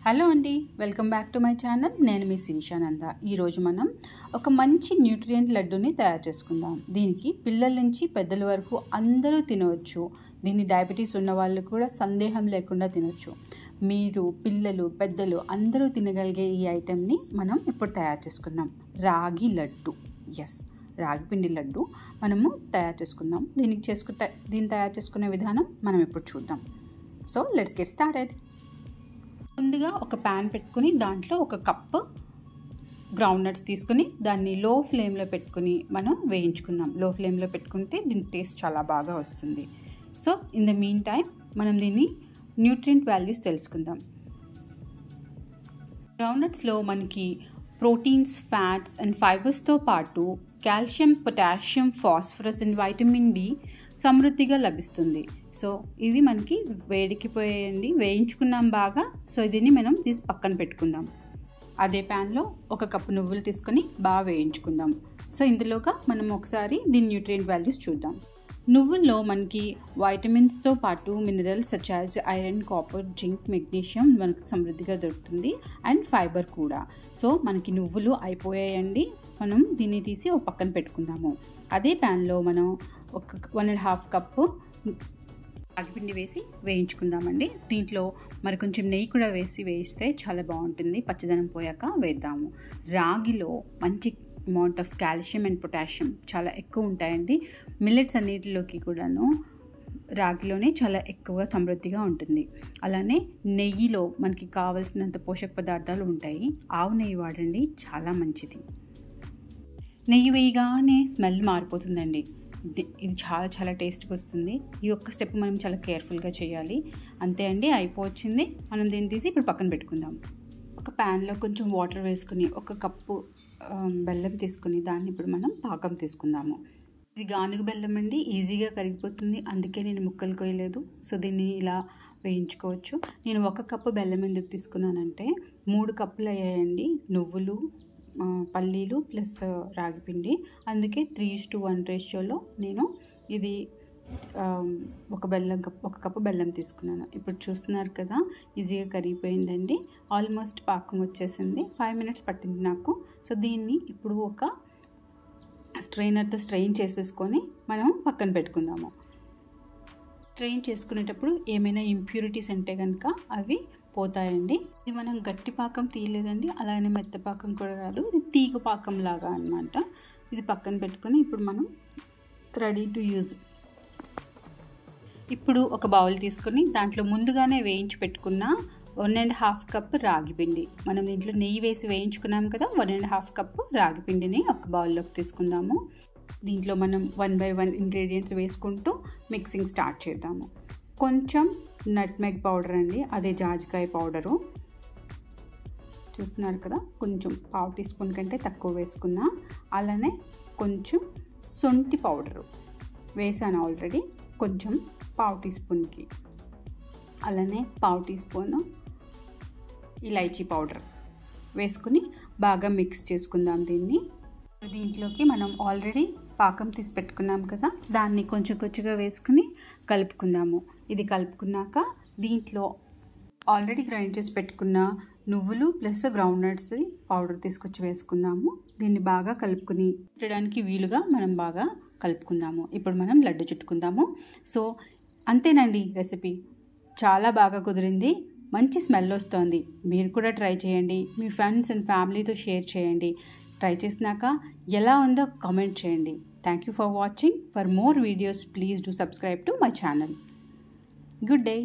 Hello అండి, welcome back to my channel. నేను మీ శిరీషానంద. ఈరోజు మనం ఒక మంచి న్యూట్రియంట్ లడ్డూని తయారు చేసుకుందాం. దీనికి పిల్లల నుంచి పెద్దల వరకు అందరూ తినవచ్చు. దీన్ని డయాబెటీస్ ఉన్న వాళ్ళు కూడా సందేహం లేకుండా తినవచ్చు. మీరు పిల్లలు పెద్దలు అందరూ తినగలిగే ఈ ఐటెంని మనం ఇప్పుడు తయారు చేసుకుందాం. రాగి లడ్డు. రాగి పిండి లడ్డు మనము తయారు చేసుకుందాం. దీన్ని తయారు చేసుకునే విధానం మనం ఇప్పుడు చూద్దాం. So let's get started. ముందుగా ఒక ప్యాన్ పెట్టుకుని దాంట్లో ఒక కప్పు గ్రౌండ్ నట్స్ తీసుకుని దాన్ని లో ఫ్లేమ్లో పెట్టుకుని మనం వేయించుకుందాం. లో ఫ్లేమ్లో పెట్టుకుంటే దీని టేస్ట్ చాలా బాగా వస్తుంది. So in the meantime మనం దీన్ని న్యూట్రియంట్ వాల్యూస్ తెలుసుకుందాం. గ్రౌండ్ నట్స్లో మనకి ప్రోటీన్స్, ఫ్యాట్స్ అండ్ ఫైబర్స్తో పాటు calcium, potassium, phosphorus and vitamin D సమృద్ధిగా లభిస్తుంది. సో ఇది మనకి వేడికిపోయేయండి, వేయించుకున్నాం బాగా. సో దీన్ని మనం తీసి పక్కన పెట్టుకుందాం. అదే ప్యాన్లో ఒక కప్పు నువ్వులు తీసుకొని బాగా వేయించుకుందాం. సో ఇందులోగా మనం ఒకసారి దీని న్యూట్రియంట్ వాల్యూస్ చూద్దాం. నువ్వుల్లో మనకి వైటమిన్స్తో పాటు minerals such as iron, copper, zinc, magnesium మనకు సమృద్ధిగా దొరుకుతుంది. అండ్ ఫైబర్ కూడా. సో మనకి నువ్వులు అయిపోయాయండి. మనం దీన్ని తీసి ఒక పక్కన పెట్టుకుందాము. అదే ప్యాన్లో మనం ఒక 1.5 కప్పు రాగిపిండి వేసి వేయించుకుందామండి. దీంట్లో మరి కొంచెం నెయ్యి కూడా వేయిస్తే చాలా బాగుంటుంది. పచ్చదనం పోయాక వేద్దాము. రాగిలో మంచి amount of calcium and potassium చాలా ఎక్కువ ఉంటాయండి. మిల్లెట్స్ అన్నిటిలోకి కూడాను రాగిలోనే చాలా ఎక్కువగా సమృద్ధిగా ఉంటుంది. అలానే నెయ్యిలో మనకి కావలసినంత పోషక పదార్థాలు ఉంటాయి. ఆవు నెయ్యి వాడండి, చాలా మంచిది. నెయ్యి వేయగానే స్మెల్ మారిపోతుందండి. ఇది చాలా చాలా టేస్ట్గా వస్తుంది. ఈ ఒక్క స్టెప్ మనం చాలా కేర్ఫుల్గా చేయాలి. అంతే అండి, అయిపోవచ్చింది. మనం దీన్ని తీసి ఇప్పుడు పక్కన పెట్టుకుందాం. ఒక ప్యాన్లో కొంచెం వాటర్ వేసుకుని ఒక కప్పు బెల్లం తీసుకుని దాన్ని ఇప్పుడు మనం పాకం తీసుకుందాము. ఇది గానుగ బెల్లం అండి, ఈజీగా కరిగిపోతుంది. అందుకే నేను ముక్కలు కొయ్యలేదు. సో దీన్ని ఇలా వేయించుకోవచ్చు. నేను ఒక కప్పు బెల్లం ఎందుకు తీసుకున్నానంటే 3 కప్పులు అయ్యాయండి నువ్వులు, పల్లీలు ప్లస్ రాగిపిండి. అందుకే 3:1 రేషియోలో నేను ఇది ఒక కప్పు బెల్లం తీసుకున్నాను. ఇప్పుడు చూస్తున్నారు కదా, ఈజీగా కరిగిపోయిందండి. ఆల్మోస్ట్ పాకం వచ్చేసింది. 5 మినిట్స్ పట్టింది నాకు. సో దీన్ని ఇప్పుడు ఒక స్ట్రైనర్తో స్ట్రెయిన్ చేసేసుకొని మనం పక్కన పెట్టుకుందాము. స్ట్రెయిన్ చేసుకునేటప్పుడు ఏమైనా ఇంప్యూరిటీస్ అంటే కనుక అవి పోతాయండి. ఇది మనం గట్టి పాకం తీయలేదండి, అలానే మెత్త పాకం కూడా కాదు. ఇది తీగ పాకం లాగా అన్నమాట. ఇది పక్కన పెట్టుకొని ఇప్పుడు మనం రెడీ టు యూజ్. ఇప్పుడు ఒక బౌల్ తీసుకొని దాంట్లో ముందుగానే వేయించి పెట్టుకున్న 1.5 కప్పు రాగిపిండి, మనం దీంట్లో నెయ్యి వేసి వేయించుకున్నాం కదా, 1.5 కప్పు రాగిపిండిని ఒక బౌల్లోకి తీసుకుందాము. దీంట్లో మనం 1 by 1 ఇంగ్రీడియంట్స్ వేసుకుంటూ మిక్సింగ్ స్టార్ట్ చేద్దాము. కొంచెం నట్మెగ్ పౌడర్ అండి, అదే జాజికాయ పౌడరు. చూస్తున్నారు కదా, కొంచెం 1/2 టీ స్పూన్ కంటే తక్కువ వేసుకున్నా. అలానే కొంచెం శొంఠి పౌడరు వేసాను ఆల్రెడీ, కొంచెం 1/2 టీ స్పూన్కి. అలానే 1/2 టీ స్పూన్ ఇలైచీ పౌడర్ వేసుకుని బాగా మిక్స్ చేసుకుందాం దీన్ని. దీంట్లోకి మనం ఆల్రెడీ పాకం తీసి పెట్టుకున్నాం కదా, దాన్ని కొంచెం కొంచెంగా వేసుకుని కలుపుకుందాము. ఇది కలుపుకున్నాక దీంట్లో ఆల్రెడీ గ్రైండ్ చేసి పెట్టుకున్న నువ్వులు ప్లస్ గ్రౌండ్ నట్స్ పౌడర్ తీసుకొచ్చి వేసుకుందాము. దీన్ని బాగా కలుపుకుని చుట్టడానికి వీలుగా మనం బాగా కలుపుకుందాము. ఇప్పుడు మనం లడ్డు చుట్టుకుందాము. సో అంతేనండి, రెసిపీ చాలా బాగా కుదిరింది. మంచి స్మెల్ వస్తుంది. మీరు కూడా ట్రై చేయండి. మీ ఫ్రెండ్స్ అండ్ ఫ్యామిలీతో షేర్ చేయండి. ట్రై చేసినాక ఎలా ఉందో కామెంట్ చేయండి. Thank you for watching. For more videos please do subscribe to my channel. Good day.